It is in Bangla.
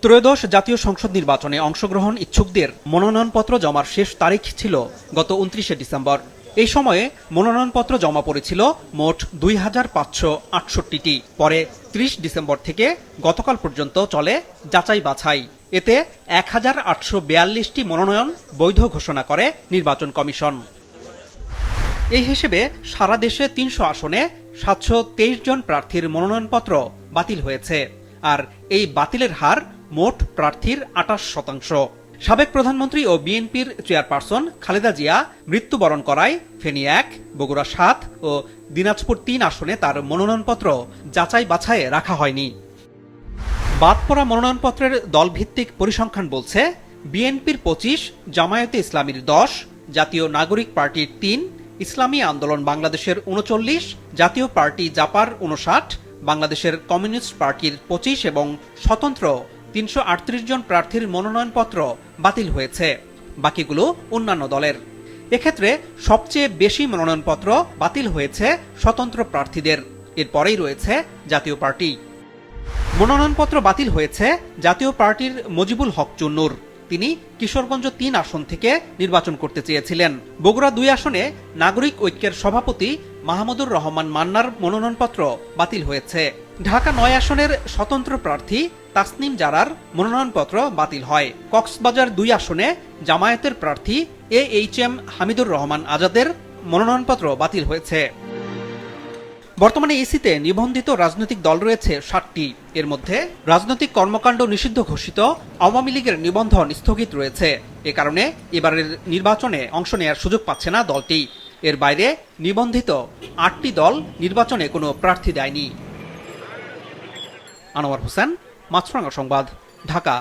ত্রয়োদশ জাতীয় সংসদ নির্বাচনে অংশগ্রহণ ইচ্ছুকদের মনোনয়নপত্র জমার শেষ তারিখ ছিল গত ২৯শে ডিসেম্বর। এই সময়ে মনোনয়নপত্র জমা পড়েছিল মোট ২,৫৬৮টি। পরে ৩০ ডিসেম্বর থেকে গতকাল পর্যন্ত চলে যাচাই বাছাই। এতে ১,৮৪২টি মনোনয়ন বৈধ ঘোষণা করে নির্বাচন কমিশন। এই হিসেবে সারা দেশে ৩০০ আসনে ৭২৩ জন প্রার্থীর মনোনয়নপত্র বাতিল হয়েছে। আর এই বাতিলের হার মোট প্রার্থীর ২৮%। সাবেক প্রধানমন্ত্রী ও বিএনপির চেয়ারপারসন খালেদা জিয়া মৃত্যুবরণ করায় ফেনী ১, বগুড়া ৭ ও দিনাজপুর ৩ আসনে তার মনোনয়নপত্র যাচাই বাছাইয়ে রাখা হয়নি। বাদ পড়া মনোনয়নপত্রের দলভিত্তিক পরিসংখ্যান বলছে বিএনপির ২৫, জামায়াতে ইসলামীর ১০, জাতীয় নাগরিক পার্টির ৩, ইসলামী আন্দোলন বাংলাদেশের ৩৯, জাতীয় পার্টি জাপার ৫৯, বাংলাদেশের কমিউনিস্ট পার্টির ২৫ এবং স্বতন্ত্র ৩৩৮ জন প্রার্থীর মনোনয়নপত্র বাতিল হয়েছে। বাকিগুলো অন্যান্য দলের। এক্ষেত্রে সবচেয়ে বেশি মনোনয়নপত্র বাতিল হয়েছে স্বতন্ত্র প্রার্থীদের, এরপরেই রয়েছে জাতীয় পার্টি। মনোনয়নপত্র বাতিল হয়েছে জাতীয় পার্টির মজিবুল হক চুন্নুর। তিনি কিশোরগঞ্জ ৩ আসন থেকে নির্বাচন করতে চেয়েছিলেন। বগুড়া ২ আসনে নাগরিক ঐক্যের সভাপতি মাহমুদুর রহমান মান্নার মনোনয়নপত্র বাতিল হয়েছে। ঢাকা ৯ আসনের স্বতন্ত্র প্রার্থী তাসনিম জারার মনোনয়নপত্র বাতিল হয়। কক্সবাজার ২ আসনে জামায়াতের প্রার্থী AHM হামিদুর রহমান আজাদের মনোনয়নপত্র বাতিল হয়েছে। বর্তমানে ইসিতে নিবন্ধিত রাজনৈতিক দল রয়েছে ৭টি। এর মধ্যে রাজনৈতিক কর্মকাণ্ড নিষিদ্ধ ঘোষিত আওয়ামী লীগের নিবন্ধন স্থগিত রয়েছে। এ কারণে এবারের নির্বাচনে অংশ নেওয়ার সুযোগ পাচ্ছে না দলটি। এর বাইরে নিবন্ধিত ৮টি দল নির্বাচনে কোনো প্রার্থী দেয়নি। আনোয়ার হোসেন, মাছরাঙা সংবাদ, ঢাকা।